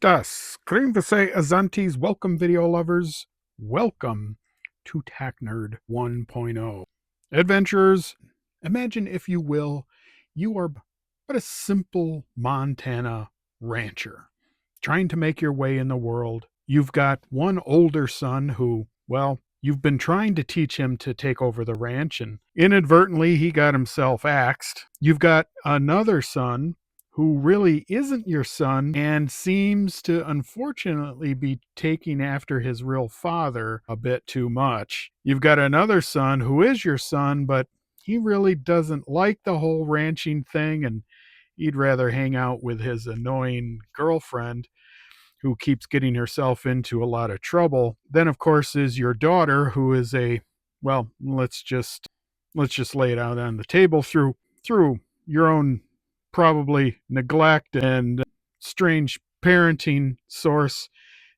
estas? Krimvase Azantes, welcome video lovers. Welcome to Tac Nerd 1.0. Adventurers, imagine if you will, you are but a simple Montana rancher trying to make your way in the world. You've got one older son who, well, you've been trying to teach him to take over the ranch, and inadvertently he got himself axed. You've got another son who really isn't your son and seems to unfortunately be taking after his real father a bit too much. You've got another son who is your son, but he really doesn't like the whole ranching thing, and he'd rather hang out with his annoying girlfriend who keeps getting herself into a lot of trouble. Then, of course, is your daughter, who is well, let's just lay it out on the table through your own probably neglect and strange parenting source.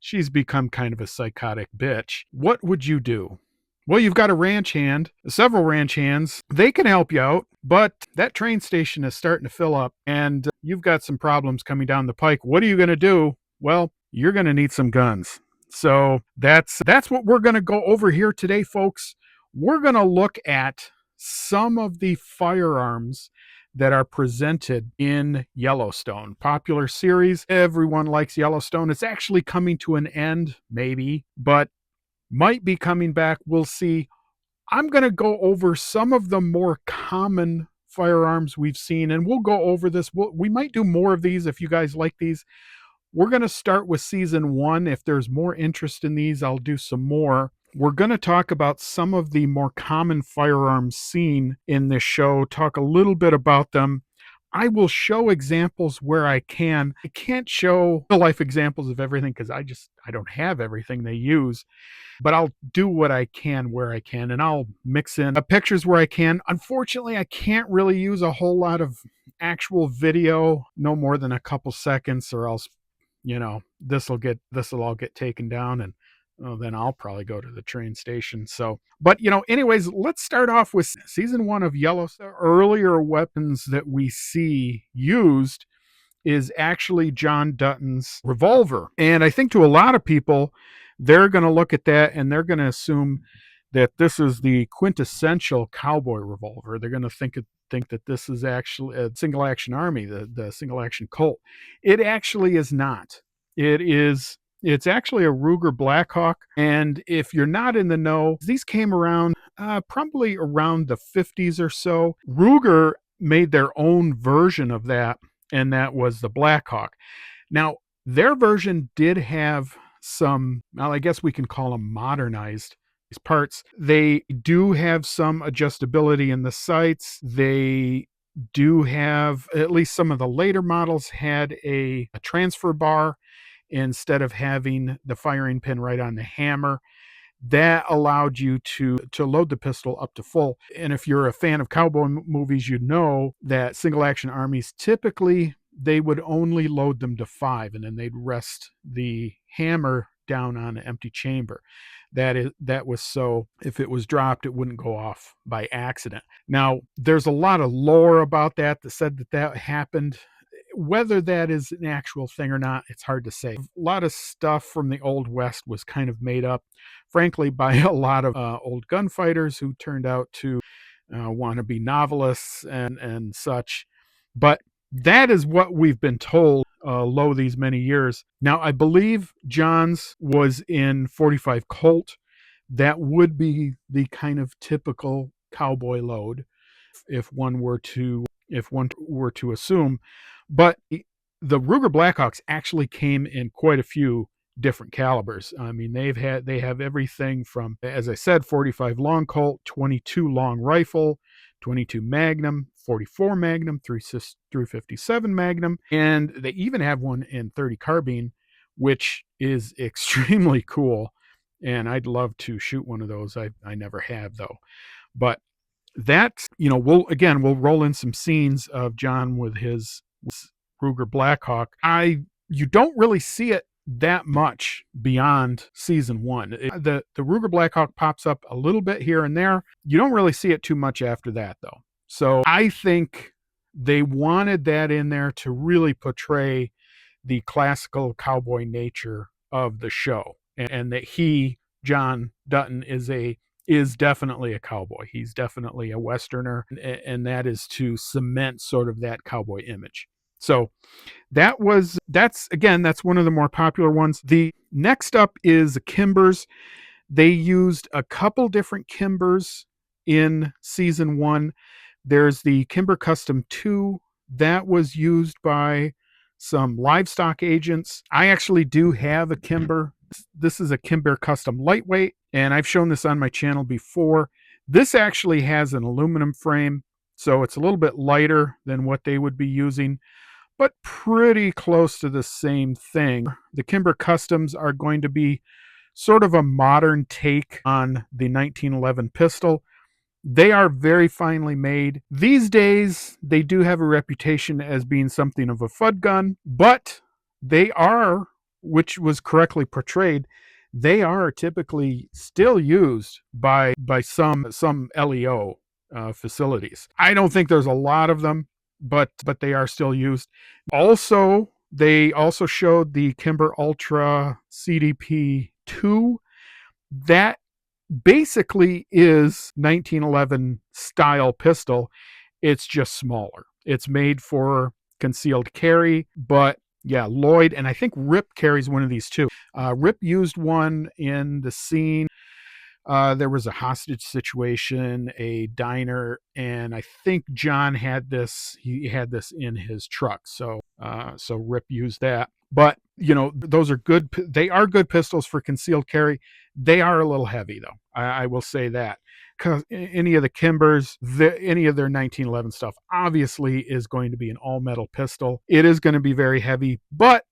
She's become kind of a psychotic bitch. What would you do? Well, you've got a ranch hand, several ranch hands. They can help you out, but that train station is starting to fill up and you've got some problems coming down the pike. What are you going to do? Well, you're going to need some guns. So that's what we're going to go over here today, folks. We're going to look at some of the firearms that are presented in Yellowstone. Popular series. Everyone likes Yellowstone. It's actually coming to an end, maybe, but might be coming back. We'll see. I'm going to go over some of the more common firearms we've seen, and we'll go over this. We might do more of these if you guys like these. We're going to start with season 1. If there's more interest in these, I'll do some more. We're going to talk about some of the more common firearms seen in this show, talk a little bit about them. I will show examples where I can. I can't show real-life examples of everything because I don't have everything they use, but I'll do what I can where I can, and I'll mix in pictures where I can. Unfortunately, I can't really use a whole lot of actual video, no more than a couple seconds, or else this will all get taken down, and then I'll probably go to the train station. So, but anyways, let's start off with season 1 of Yellowstone. Earlier weapons that we see used is actually John Dutton's revolver. And I think to a lot of people, they're going to look at that and they're going to assume that this is the quintessential cowboy revolver. They're going to think that this is actually a Single Action Army, the Single Action Colt. It actually is not. It's actually a Ruger Blackhawk. And if you're not in the know, these came around probably around the 50s or so. Ruger made their own version of that, and that was the Blackhawk. Now, their version did have some, well, I guess we can call them modernized parts. They do have some adjustability in the sights. They do have, at least some of the later models had a transfer bar instead of having the firing pin right on the hammer. That allowed you to load the pistol up to full. And if you're a fan of cowboy movies, you know that Single Action Armies, typically they would only load them to 5, and then they'd rest the hammer down on an empty chamber. That was so if it was dropped, it wouldn't go off by accident. Now, there's a lot of lore about that said that happened. Whether that is an actual thing or not, it's hard to say. A lot of stuff from the Old West was kind of made up, frankly, by a lot of old gunfighters who turned out to want to be novelists and such. But that is what we've been told lo these many years. Now, I believe John's was in 45 Colt. That would be the kind of typical cowboy load, if one were to assume. But the Ruger Blackhawks actually came in quite a few different calibers. I mean, they have everything from, as I said, 45 long Colt, 22 long rifle, 22 Magnum, 44 Magnum, 357 Magnum, and they even have one in 30 carbine, which is extremely cool. And I'd love to shoot one of those. I never have, though. But that, we'll roll in some scenes of John with his Ruger Blackhawk. You don't really see it that much beyond season 1. The Ruger Blackhawk pops up a little bit here and there. You don't really see it too much after that, though. So I think they wanted that in there to really portray the classical cowboy nature of the show, and that John Dutton, is definitely a cowboy. He's definitely a Westerner, and that is to cement sort of that cowboy image. So that's one of the more popular ones. The next up is Kimbers. They used a couple different Kimbers in season 1. There's the Kimber Custom 2 that was used by some livestock agents. I actually do have a Kimber. This is a Kimber Custom Lightweight, and I've shown this on my channel before. This actually has an aluminum frame, so it's a little bit lighter than what they would be using, but pretty close to the same thing. The Kimber Customs are going to be sort of a modern take on the 1911 pistol. They are very finely made. These days, they do have a reputation as being something of a FUD gun, but they are, which was correctly portrayed, they are typically still used by some LEO facilities. I don't think there's a lot of them, but they are still used. Also, they also showed the Kimber Ultra CDP 2. That basically is 1911 style pistol. It's just smaller. It's made for concealed carry, but yeah, Lloyd, and I think Rip carries one of these too. Rip used one in the scene. There was a hostage situation, a diner, and I think John had this. He had this in his truck, so Rip used that. But those are good. They are good pistols for concealed carry. They are a little heavy, though. I will say that, because any of the Kimbers, any of their 1911 stuff, obviously is going to be an all metal pistol. It is going to be very heavy, but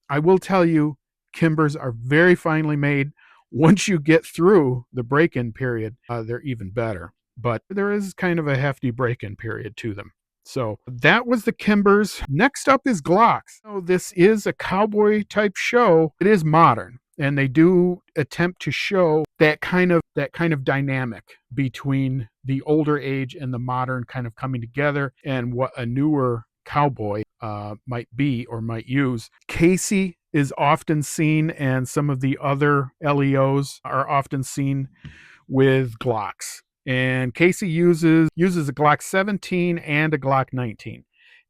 I will tell you, Kimbers are very finely made. Once you get through the break-in period, they're even better. But there is kind of a hefty break-in period to them. So that was the Kimbers. Next up is Glocks. So this is a cowboy type show. It is modern, and they do attempt to show that kind of dynamic between the older age and the modern kind of coming together, and what a newer cowboy might be or might use. Casey is often seen, and some of the other LEOs are often seen with Glocks. And Casey uses a Glock 17 and a Glock 19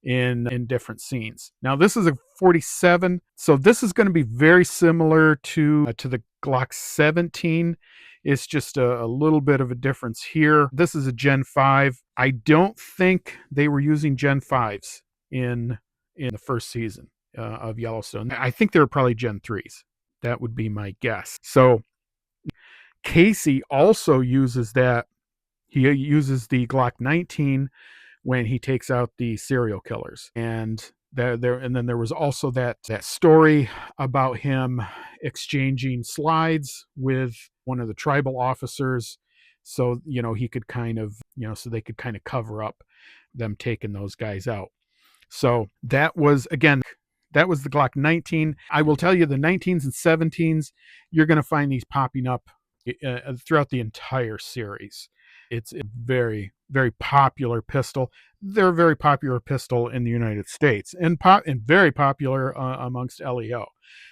in different scenes. Now this is a 47, so this is going to be very similar to the Glock 17. It's just a little bit of a difference here. This is a Gen 5. I don't think they were using Gen 5s in the first season of Yellowstone. I think they were probably Gen 3s. That would be my guess. So Casey also uses that. He uses the Glock 19 when he takes out the serial killers. And then there was also that story about him exchanging slides with one of the tribal officers, so he could kind of so they could kind of cover up them taking those guys out. So that was the Glock 19. I will tell you, the 19s and 17s, you're going to find these popping up throughout the entire series. It's a very, very popular pistol. They're a very popular pistol in the United States, and very popular amongst LEO.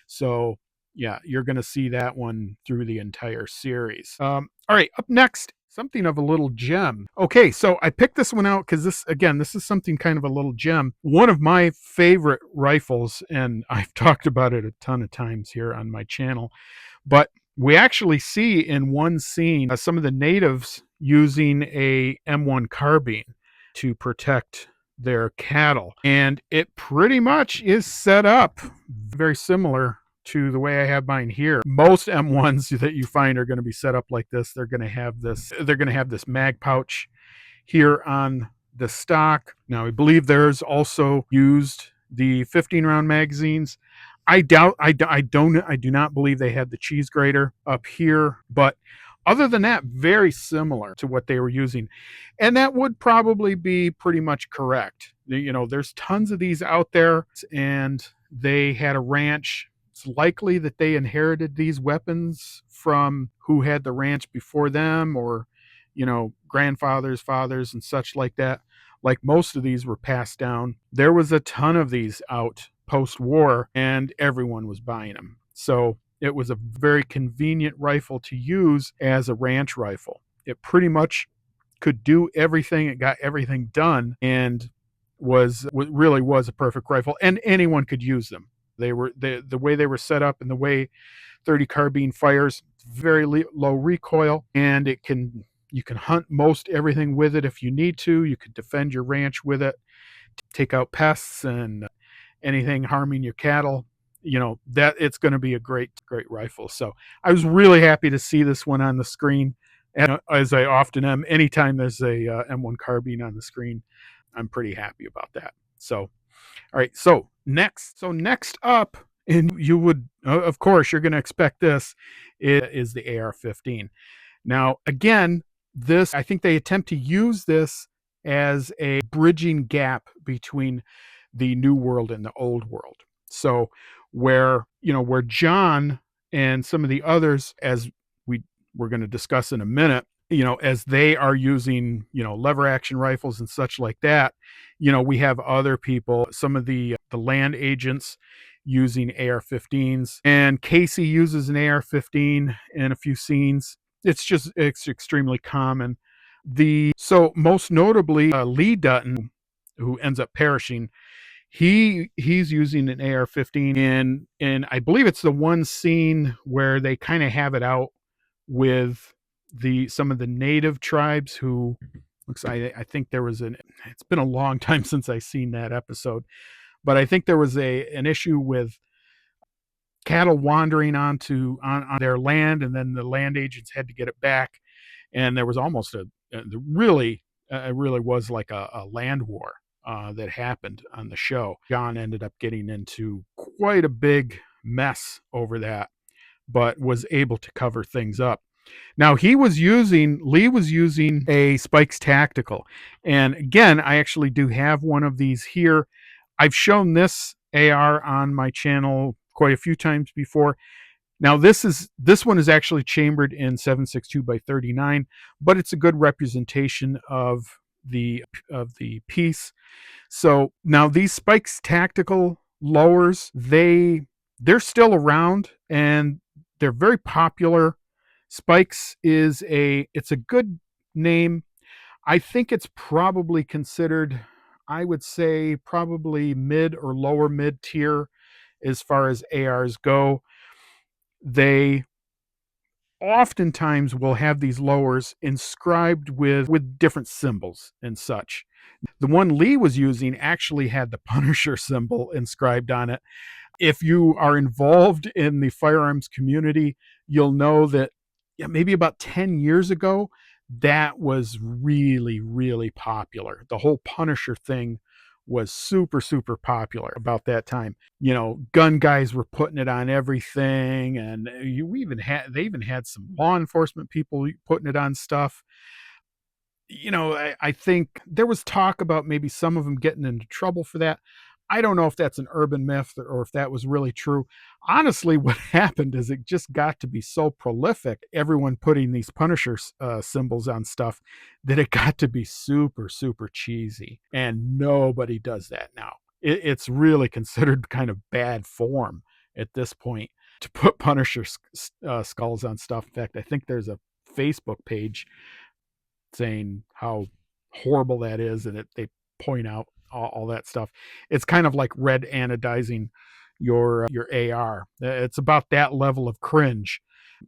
So yeah, you're going to see that one through the entire series. All right, up next, something of a little gem. Okay, so I picked this one out because this is something kind of a little gem. One of my favorite rifles, and I've talked about it a ton of times here on my channel, but we actually see in one scene some of the natives using a M1 carbine to protect their cattle. And it pretty much is set up very similar to the way I have mine here. Most M1s that you find are going to be set up like this. They're going to have this mag pouch here on the stock. Now, I believe there's also used the 15-round magazines. I do not believe they had the cheese grater up here, but other than that, very similar to what they were using. And that would probably be pretty much correct. There's tons of these out there, and they had a ranch. It's likely that they inherited these weapons from who had the ranch before them, or, grandfathers, fathers, and such like that. Like most of these were passed down. There was a ton of these out post-war, and everyone was buying them. So it was a very convenient rifle to use as a ranch rifle. It pretty much could do everything. It got everything done, and really was a perfect rifle, and anyone could use them. The way they were set up and the way 30 carbine fires, very low recoil, and you can hunt most everything with it if you need to. You could defend your ranch with it, take out pests and anything harming your cattle. That it's going to be a great rifle. So I was really happy to see this one on the screen, and as I often am anytime there's a M1 carbine on the screen, I'm pretty happy about that. So all right, so next up, and you would of course you're going to expect this, is the AR-15. Now again, this, I think they attempt to use this as a bridging gap between the new world and the old world. So where John and some of the others, as we're going to discuss in a minute, as they are using, lever action rifles and such like that, we have other people, some of the land agents using AR-15s, and Casey uses an AR-15 in a few scenes. It's extremely common. So most notably, Lee Dutton, who ends up perishing, he's using an AR-15 and I believe it's the one scene where they kind of have it out with some of the native tribes who I think there was it's been a long time since I seen that episode, but I think there was an issue with cattle wandering on their land, and then the land agents had to get it back, and there was almost it really was like a land war that happened on the show. John ended up getting into quite a big mess over that, but was able to cover things up. Now Lee was using a Spikes Tactical, and again, I actually do have one of these here. I've shown this AR on my channel quite a few times before. Now this one is actually chambered in 7.62 by 39, but it's a good representation of the piece. So now these Spikes Tactical lowers, they're still around and they're very popular. Spikes it's a good name. I think it's probably considered, I would say, probably mid or lower mid tier as far as ARs go. They oftentimes will have these lowers inscribed with different symbols and such. The one Lee was using actually had the Punisher symbol inscribed on it. If you are involved in the firearms community, you'll know that maybe about 10 years ago, that was really, really popular. The whole Punisher thing was super, super popular about that time. Gun guys were putting it on everything, and they even had some law enforcement people putting it on stuff. I think there was talk about maybe some of them getting into trouble for that. I don't know if that's an urban myth or if that was really true. Honestly, what happened is it just got to be so prolific, everyone putting these Punisher symbols on stuff, that it got to be super, super cheesy. And nobody does that now. It's really considered kind of bad form at this point to put Punisher skulls on stuff. In fact, I think there's a Facebook page saying how horrible that is, and they point out all that stuff. It's kind of like red anodizing your AR. It's about that level of cringe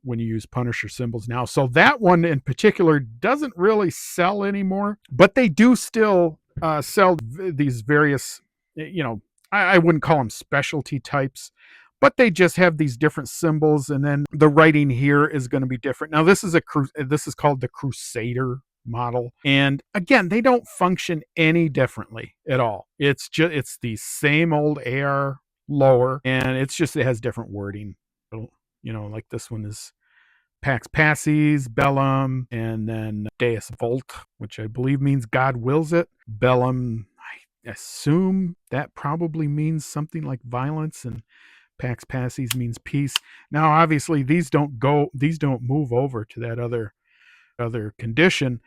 when you use Punisher symbols now. So that one in particular doesn't really sell anymore, but they do still sell these various, I wouldn't call them specialty types, but they just have these different symbols, and then the writing here is going to be different. Now this is called the Crusader model, and again, they don't function any differently at all. It's the same old AR lower, and it has different wording. Like this one is Pax Passes, Bellum, and then Deus Vult, which I believe means God wills it. Bellum, I assume that probably means something like violence, and Pax Passes means peace. Now obviously these don't move over to that other condition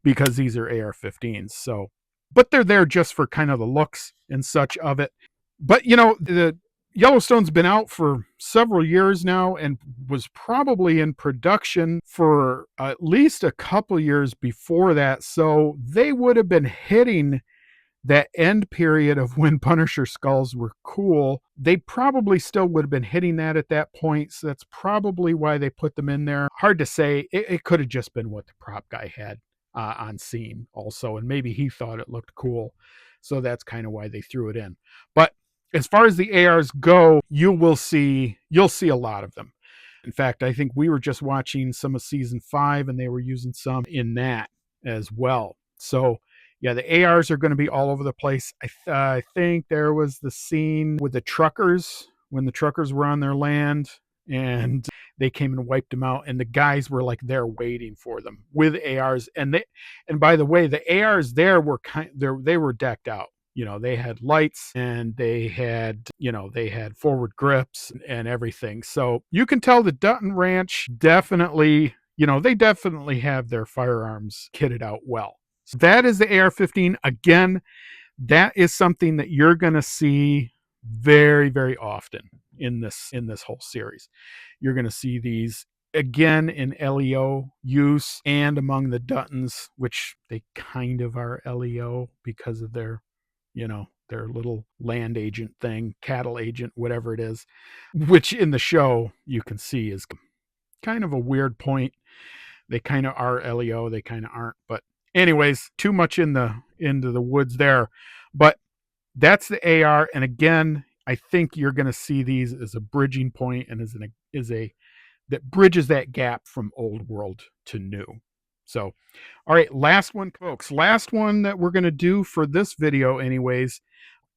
because these are AR-15s. So, but they're there just for kind of the looks and such of it. But the Yellowstone's been out for several years now and was probably in production for at least a couple years before that. So they would have been hitting that end period of when Punisher skulls were cool. They probably still would have been hitting that at that point. So that's probably why they put them in there. Hard to say. It could have just been what the prop guy had on scene also. And maybe he thought it looked cool. So that's kind of why they threw it in. But as far as the ARs go, you'll see a lot of them. In fact, I think we were just watching some of season 5 and they were using some in that as well. So yeah, the ARs are going to be all over the place. I think there was the scene with the truckers when the truckers were on their land and they came and wiped them out, and the guys were like there waiting for them with ARs. And by the way, the ARs there were they were decked out. They had lights and they had forward grips and everything. So you can tell the Dutton Ranch definitely, they definitely have their firearms kitted out well. So that is the AR-15. Again, that is something that you're going to see very, very often in this whole series. You're going to see these again in LEO use and among the Duttons, which they kind of are LEO because of their little land agent thing, cattle agent, whatever it is, which in the show you can see is kind of a weird point. They kind of are LEO, they kind of aren't. But anyways, too much into the woods there. But that's the AR, and again, I think you're going to see these as a bridging point and as a that bridges that gap from old world to new. So, all right, last one, folks. Last one that we're going to do for this video, anyways.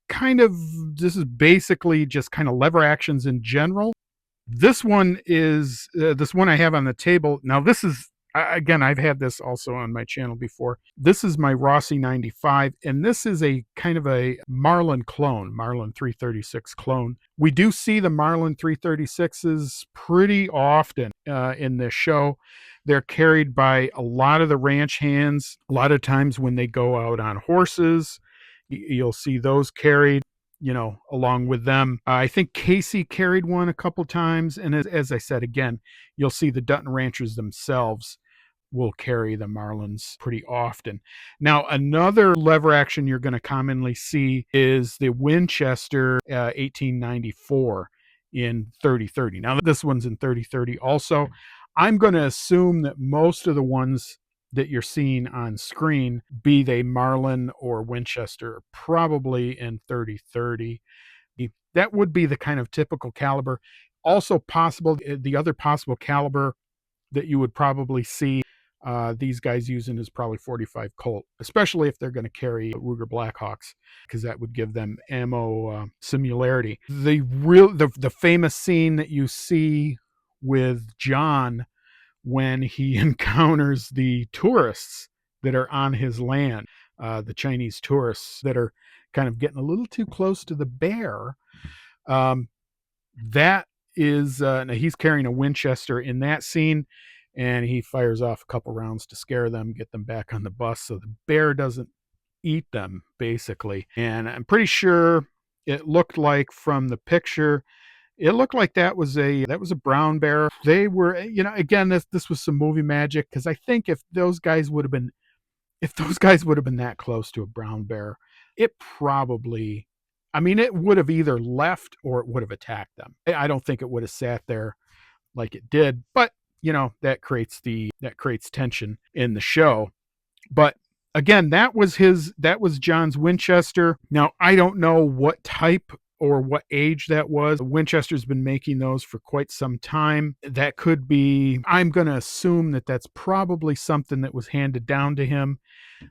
This is basically just kind of lever actions in general. This one is this one I have on the table. Now, this is, again, I've had this also on my channel before. This is my Rossi 95, and this is a kind of a Marlin clone, Marlin 336 clone. We do see the Marlin 336s pretty often in this show. They're carried by a lot of the ranch hands. A lot of times when they go out on horses, you'll see those carried, along with them. I think Casey carried one a couple times. And as I said, again, you'll see the Dutton ranchers themselves will carry the Marlins pretty often. Now, another lever action you're going to commonly see is the Winchester 1894 in 30-30. Now, this one's in 30-30 also. I'm going to assume that most of the ones that you're seeing on screen, be they Marlin or Winchester, probably in 30-30. That would be the kind of typical caliber. Also possible, the other possible caliber that you would probably see these guys using is probably 45 Colt, especially if they're going to carry Ruger Blackhawks, because that would give them ammo similarity. The famous scene that you see with John when he encounters the tourists that are on his land, the Chinese tourists that are kind of getting a little too close to the bear. That is, now he's carrying a Winchester in that scene, and he fires off a couple rounds to scare them, get them back on the bus so the bear doesn't eat them, basically. And I'm pretty sure it looked like from the picture, it looked like that was a brown bear. They were, again, this was some movie magic, because I think if those guys would have been that close to a brown bear, it probably, it would have either left or it would have attacked them. I don't think it would have sat there like it did, but that creates tension in the show. But again, that was John's Winchester. Now, I don't know what type or what age that was. Winchester's been making those for quite some time. That could be, I'm going to assume that that's probably something that was handed down to him.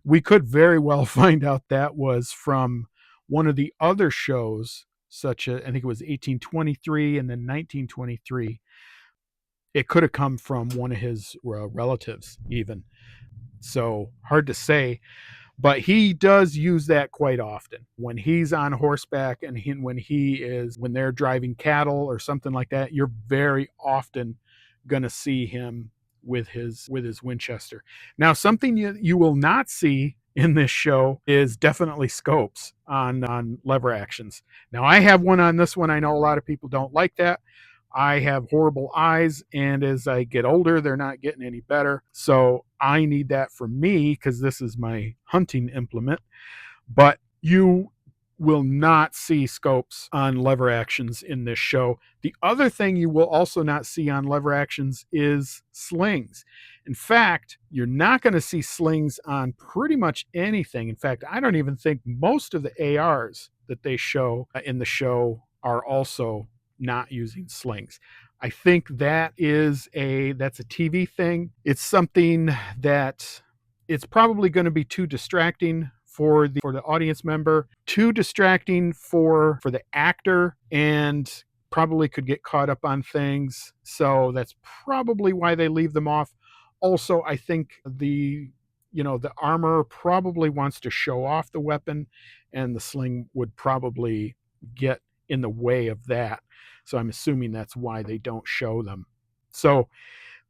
We could very well find out that was from one of the other shows, such as, I think it was 1823 and then 1923. It could have come from one of his relatives even. So hard to say. But he does use that quite often when he's on horseback, and when they're driving cattle or something like that. You're very often going to see him with his Winchester. Now, something you will not see in this show is definitely scopes on lever actions. Now, I have one on this one. I know a lot of people don't like that. I have horrible eyes, and as I get older, they're not getting any better. So I need that for me because this is my hunting implement. But you will not see scopes on lever actions in this show. The other thing you will also not see on lever actions is slings. In fact, you're not going to see slings on pretty much anything. In fact, I don't even think most of the ARs that they show in the show are also not using slings. I think that's a TV thing. It's something that it's probably going to be too distracting for the audience member, too distracting for the actor, and probably could get caught up on things. So that's probably why they leave them off. Also, I think the armor probably wants to show off the weapon, and the sling would probably get in the way of that. So I'm assuming that's why they don't show them. So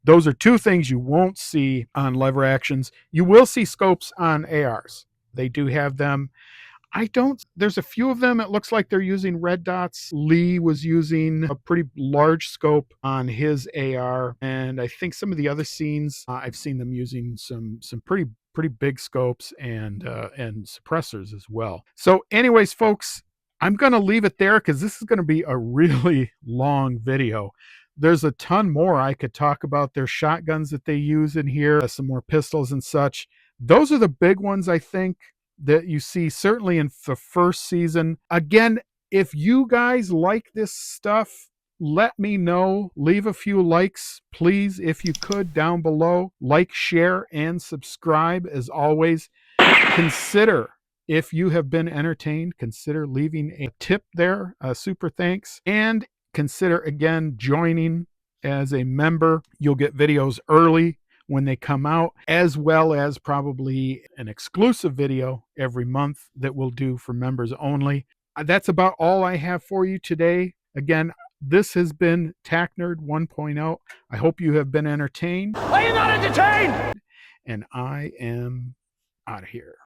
those are two things you won't see on lever actions. You will see scopes on ARs. They do have them. There's a few of them. It looks like they're using red dots. Lee was using a pretty large scope on his AR. And I think some of the other scenes, I've seen them using some pretty big scopes and suppressors as well. So anyways, folks, I'm going to leave it there because this is going to be a really long video. There's a ton more I could talk about. There's shotguns that they use in here, some more pistols and such. Those are the big ones, I think, that you see certainly in the first season. Again, if you guys like this stuff, let me know. Leave a few likes, please, if you could, down below. Like, share, and subscribe. As always, consider, if you have been entertained, consider leaving a tip there. Super thanks. And consider, again, joining as a member. You'll get videos early when they come out, as well as probably an exclusive video every month that we'll do for members only. That's about all I have for you today. Again, this has been TAC Nerd 1.0. I hope you have been entertained. Are you not entertained? And I am out of here.